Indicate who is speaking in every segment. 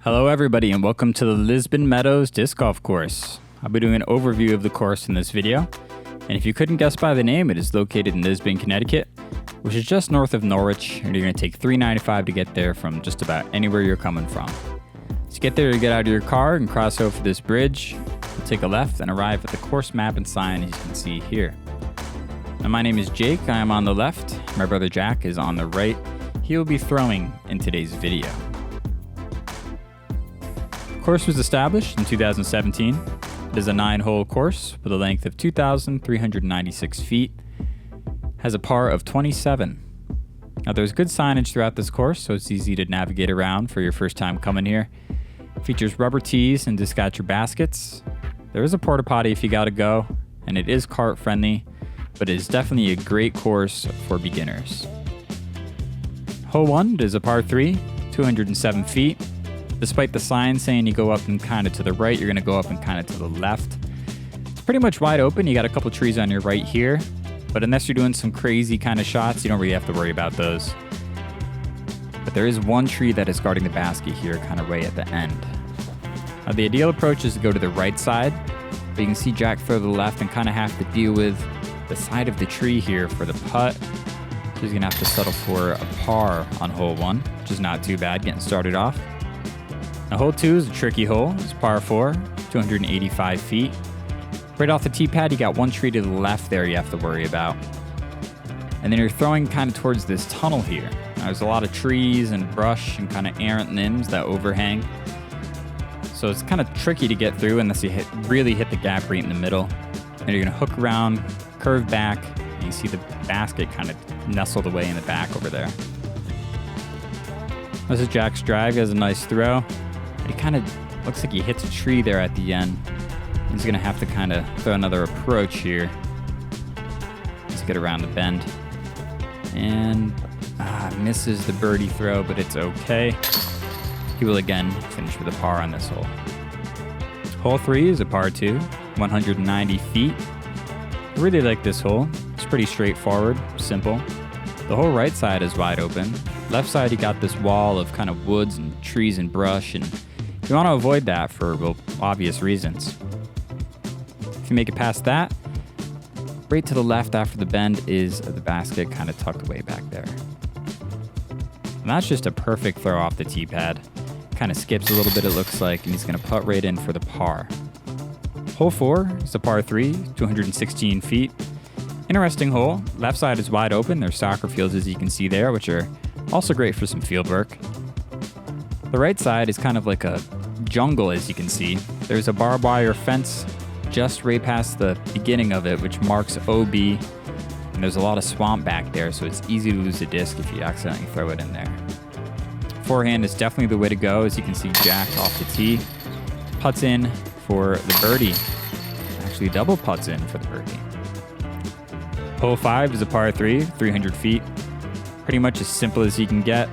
Speaker 1: Hello everybody and welcome to the Lisbon Meadows Disc Golf Course. I'll be doing an overview of the course in this video. And if you couldn't guess by the name, it is located in Lisbon, Connecticut, which is just north of Norwich, and you're going to take $3.95 to get there from just about anywhere you're coming from. To get there, you get out of your car and cross over this bridge, you'll take a left and arrive at the course map and sign as you can see here. Now my name is Jake, I am on the left, my brother Jack is on the right. He will be throwing in today's video. The course was established in 2017. It is a 9-hole course with a length of 2,396 feet, has a par of 27. Now there's good signage throughout this course, so it's easy to navigate around for your first time coming here. It features rubber tees and disc-catcher baskets. There is a porta potty if you gotta go, and it is cart friendly, but it is definitely a great course for beginners. Hole 1 is a par 3, 207 feet. Despite the sign saying you go up and kind of to the right, you're going to go up and kind of to the left. It's pretty much wide open. You got a couple trees on your right here, but unless you're doing some crazy kind of shots, you don't really have to worry about those. But there is one tree that is guarding the basket here, kind of right at the end. Now the ideal approach is to go to the right side, but you can see Jack throw to the left and kind of have to deal with the side of the tree here for the putt. So he's going to have to settle for a par on hole 1, which is not too bad getting started off. Now hole 2 is a tricky hole. It's par 4, 285 feet. Right off the tee pad, you got one tree to the left there you have to worry about. And then you're throwing kind of towards this tunnel here. Now, there's a lot of trees and brush and kind of errant limbs that overhang. So it's kind of tricky to get through unless you really hit the gap right in the middle. And you're going to hook around, curve back, and you see the basket kind of nestled away in the back over there. This is Jack's drive. He has a nice throw. But he kind of looks like he hits a tree there at the end. He's going to have to kind of throw another approach here. Let's get around the bend. And misses the birdie throw, but it's okay. He will again finish with a par on this hole. Hole 3 is a par 2, 190 feet. I really like this hole. It's pretty straightforward, simple. The whole right side is wide open. Left side, you got this wall of kind of woods and trees and brush, and you want to avoid that for obvious reasons. If you make it past that, right to the left after the bend is the basket kind of tucked away back there. And that's just a perfect throw off the tee pad. Kind of skips a little bit, it looks like, and he's going to putt right in for the par. Hole 4 is a par 3, 216 feet. Interesting hole. Left side is wide open. There's soccer fields, as you can see there, which are also great for some field work. The right side is kind of like a jungle, as you can see. There's a barbed wire fence just right past the beginning of it, which marks OB. And there's a lot of swamp back there, so it's easy to lose a disc if you accidentally throw it in there. Forehand is definitely the way to go. As you can see, Jack off the tee putts in for the birdie. Actually, double putts in for the birdie. Hole 5 is a par 3, 300 feet. Pretty much as simple as you can get.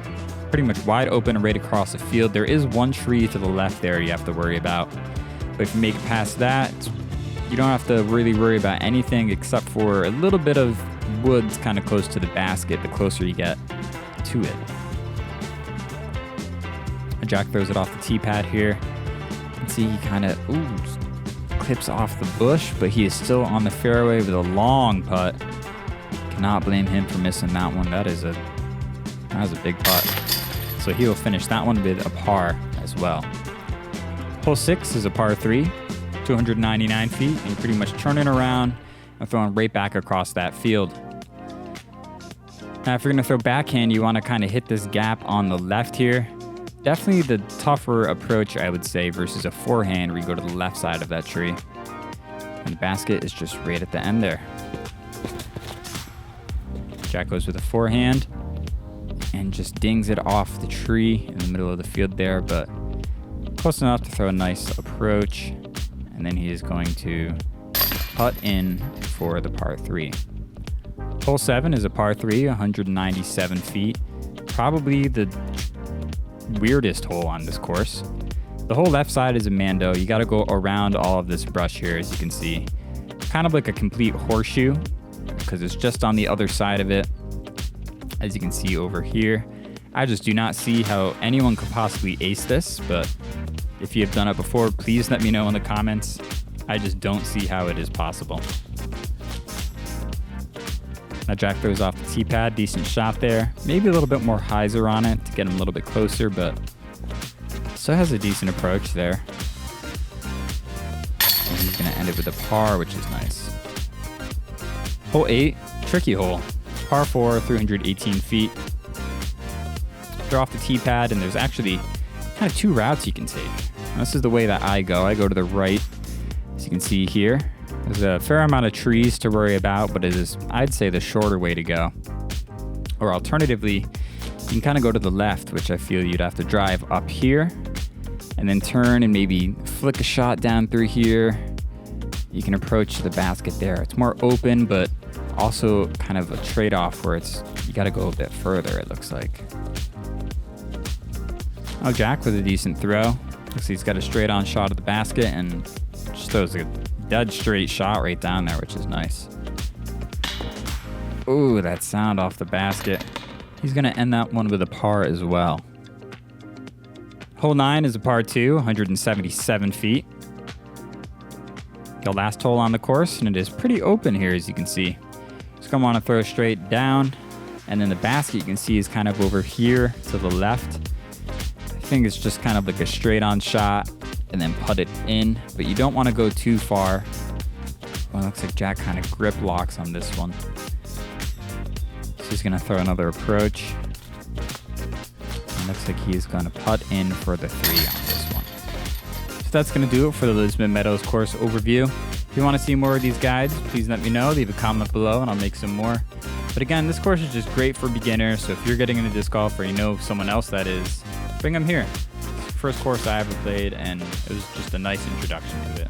Speaker 1: Pretty much wide open right across the field. There is one tree to the left there you have to worry about. But if you make it past that, you don't have to really worry about anything except for a little bit of woods kind of close to the basket the closer you get to it. Jack throws it off the tee pad here. You can see he kind of clips off the bush, but he is still on the fairway with a long putt. Cannot blame him for missing that one. That was a big putt. So he will finish that one with a par as well. Hole 6 is a par 3, 299 feet, and you're pretty much turning around and throwing right back across that field. Now, if you're going to throw backhand, you want to kind of hit this gap on the left here. Definitely the tougher approach, I would say, versus a forehand where you go to the left side of that tree. And the basket is just right at the end there. Jack goes with a forehand and just dings it off the tree in the middle of the field there, but close enough to throw a nice approach. And then he is going to putt in for the par 3. Hole 7 is a par 3, 197 feet. Probably the weirdest hole on this course. The whole left side is a Mando. You got to go around all of this brush here, as you can see. Kind of like a complete horseshoe because it's just on the other side of it, as you can see over here. I just do not see how anyone could possibly ace this, but if you have done it before, please let me know in the comments. I just don't see how it is possible. Now Jack throws off the tee pad, decent shot there. Maybe a little bit more hyzer on it to get him a little bit closer, but still has a decent approach there. And he's gonna end it with a par, which is nice. Hole 8, tricky hole. Par 4, 318 feet. Throw off the tee pad, and there's actually kind of two routes you can take. Now, this is the way that I go. I go to the right, as you can see here. There's a fair amount of trees to worry about, but it is, I'd say, the shorter way to go. Or alternatively, you can kind of go to the left, which I feel you'd have to drive up here, and then turn and maybe flick a shot down through here. You can approach the basket there. It's more open, but also kind of a trade-off where it's, you got to go a bit further, it looks like. Oh, Jack with a decent throw. Looks like he's got a straight-on shot at the basket and just throws a dead straight shot right down there, which is nice. Ooh, that sound off the basket. He's going to end that one with a par as well. Hole 9 is a par 2, 177 feet. The last hole on the course, and it is pretty open here, as you can see. Just going to want to throw straight down, and then the basket you can see is kind of over here to the left. I think it's just kind of like a straight-on shot and then put it in, but you don't want to go too far. Well, it looks like Jack kind of grip locks on this one. So he's going to throw another approach. And looks like he's going to putt in for the 3 on this one. So that's going to do it for the Lisbon Meadows course overview. If you want to see more of these guides, please let me know. Leave a comment below and I'll make some more. But again, this course is just great for beginners, so if you're getting into disc golf or you know someone else that is, bring them here. It's the first course I ever played, and it was just a nice introduction to it.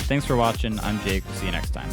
Speaker 1: Thanks for watching. I'm Jake. We'll see you next time.